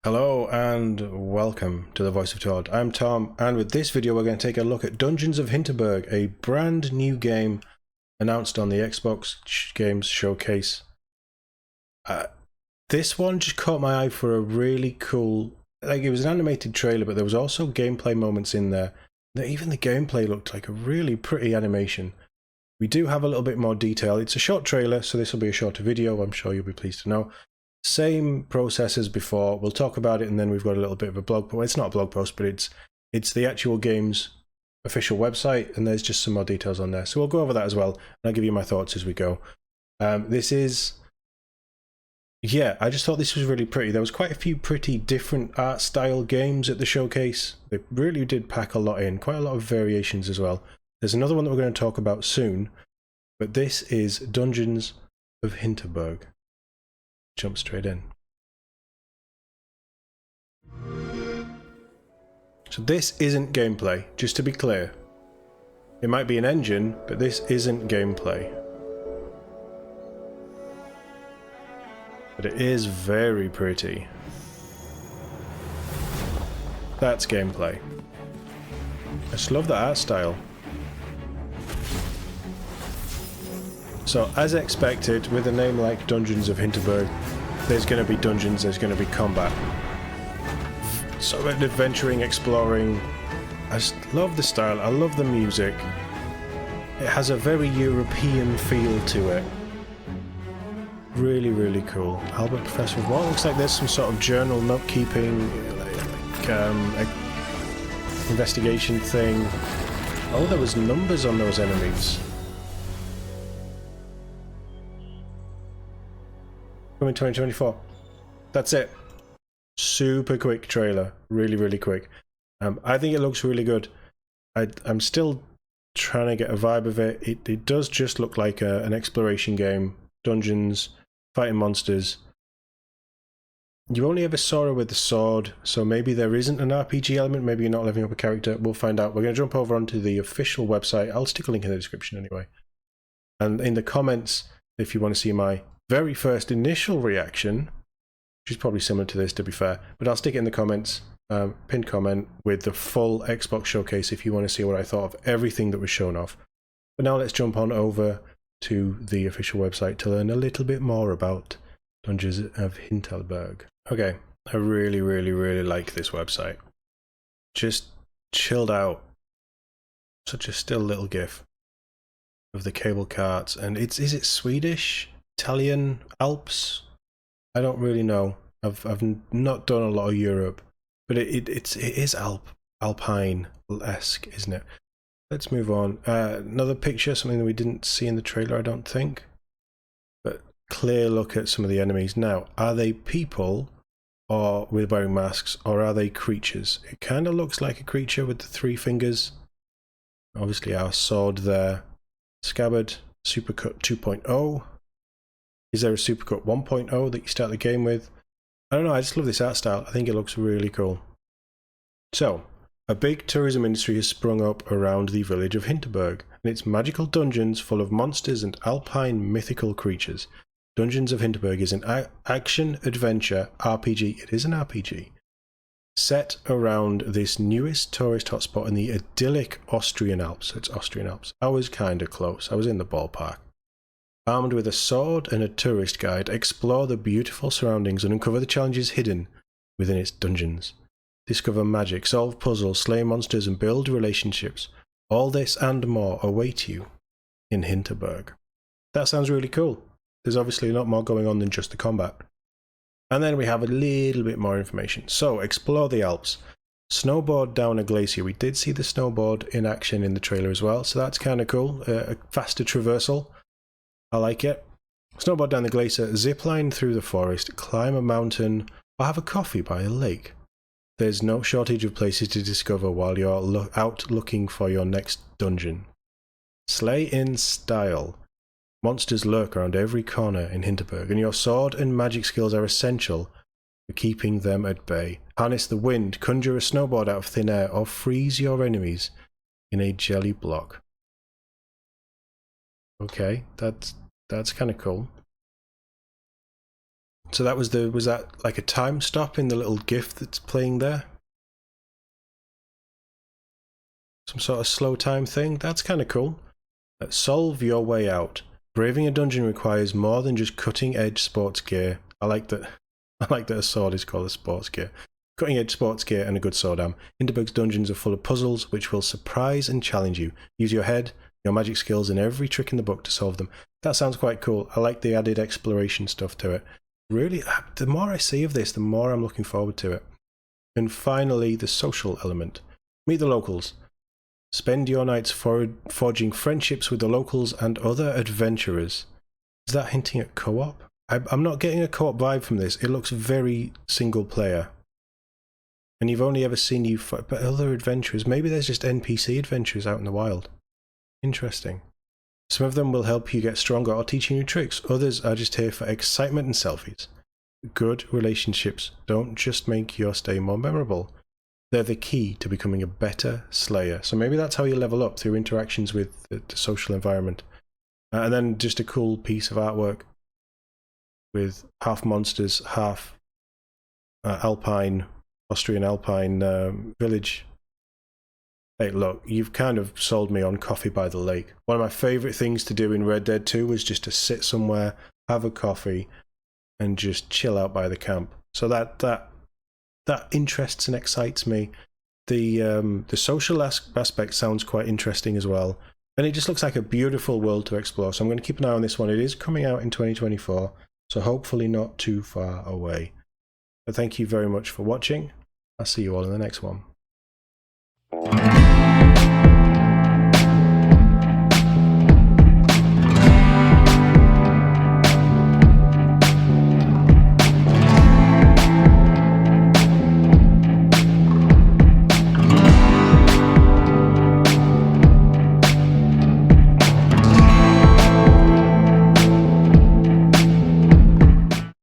Hello and welcome to the Voice of TOD. I'm Tom, and with this video we're going to take a look at Dungeons of Hinterberg, a brand new game announced on the Xbox Games Showcase. This one just caught my eye for a really cool, it was an animated trailer, but there was also gameplay moments in there. Even the gameplay looked like a really pretty animation. We do have a little bit more detail. It's a short trailer, so this will be a shorter video, I'm sure you'll be pleased to know. Same process as before. We'll talk about it, and then we've got a little bit of a blog post. Well, it's not a blog post, but it's the actual game's official website, and there's just some more details on there. So we'll go over that as well, and I'll give you my thoughts as we go. I just thought this was really pretty. There was quite a few pretty different art style games at the showcase. They really did pack a lot in, quite a lot of variations as well. There's another one that we're going to talk about soon, but this is Dungeons of Hinterberg. Jump straight in. So this isn't gameplay, just to be clear. It might be an engine, but this isn't gameplay. But it is very pretty. That's gameplay. I just love the art style. So, as expected, with a name like Dungeons of Hinterberg, there's going to be dungeons, there's going to be combat. So, adventuring, exploring. I just love the style, I love the music. It has a very European feel to it. Really, really cool. Albert Professor of what? Looks like there's some sort of journal note-keeping, investigation thing. Oh, there was numbers on those enemies. Coming 2024. That's it. Super quick trailer. Really, really quick. I think it looks really good. I'm still trying to get a vibe of it. It does just look like an exploration game. Dungeons, fighting monsters. You only ever saw her with the sword, so maybe there isn't an RPG element. Maybe you're not leveling up a character. We'll find out. We're going to jump over onto the official website. I'll stick a link in the description anyway. And in the comments, if you want to see my very first initial reaction, which is probably similar to this to be fair, but I'll stick it in the comments, pinned comment with the full Xbox showcase if you want to see what I thought of everything that was shown off. But now let's jump on over to the official website to learn a little bit more about Dungeons of Hinterberg. Okay, I really, really, really like this website. Just chilled out. Such a still little gif of the cable carts, and is it Swedish? Italian? Alps? I don't really know. I've not done a lot of Europe, but it is Alpine-esque, isn't it? Let's move on. Another picture, something that we didn't see in the trailer, I don't think. But clear look at some of the enemies. Now, are they people or with wearing masks, or are they creatures? It kind of looks like a creature with the 3 fingers. Obviously our sword there. Scabbard, Supercut 2.0. Is there a Supercut 1.0 that you start the game with? I don't know, I just love this art style. I think it looks really cool. So, a big tourism industry has sprung up around the village of Hinterberg, and its magical dungeons full of monsters and alpine mythical creatures. Dungeons of Hinterberg is an action-adventure RPG. It is an RPG. Set around this newest tourist hotspot in the idyllic Austrian Alps. So it's Austrian Alps. I was kind of close. I was in the ballpark. Armed with a sword and a tourist guide, explore the beautiful surroundings and uncover the challenges hidden within its dungeons. Discover magic, solve puzzles, slay monsters, and build relationships. All this and more await you in Hinterberg. That sounds really cool. There's obviously a lot more going on than just the combat. And then we have a little bit more information. So, explore the Alps. Snowboard down a glacier. We did see the snowboard in action in the trailer as well, so that's kind of cool. A faster traversal. I like it. Snowboard down the glacier, zipline through the forest, climb a mountain, or have a coffee by a lake. There's no shortage of places to discover while you're out looking for your next dungeon. Slay in style. Monsters lurk around every corner in Hinterberg, and your sword and magic skills are essential for keeping them at bay. Harness the wind, conjure a snowboard out of thin air, or freeze your enemies in a jelly block. Okay, that's kind of cool. So that was that like a time stop in the little GIF that's playing there? Some sort of slow time thing? That's kind of cool. Solve your way out. Braving a dungeon requires more than just cutting edge sports gear. I like that a sword is called a sports gear. Cutting edge sports gear and a good sword arm. Hinterberg's dungeons are full of puzzles which will surprise and challenge you. Use your head, your magic skills, and every trick in the book to solve them. That sounds quite cool. I like the added exploration stuff to it. Really, the more I see of this, the more I'm looking forward to it. And finally, the social element. Meet the locals. Spend your nights forging friendships with the locals and other adventurers. Is that hinting at co-op? I'm not getting a co-op vibe from this. It looks very single player. And you've only ever seen but other adventurers. Maybe there's just NPC adventurers out in the wild. Interesting. Some of them will help you get stronger or teach you new tricks. Others are just here for excitement and selfies. Good relationships don't just make your stay more memorable. They're the key to becoming a better slayer. So maybe that's how you level up, through interactions with the social environment. And then just a cool piece of artwork with half monsters, half Austrian Alpine village. Hey, look, you've kind of sold me on coffee by the lake. One of my favourite things to do in Red Dead 2 was just to sit somewhere, have a coffee, and just chill out by the camp. So that interests and excites me. The social aspect sounds quite interesting as well, and it just looks like a beautiful world to explore. So I'm going to keep an eye on this one. It is coming out in 2024, so hopefully not too far away. But thank you very much for watching. I'll see you all in the next one.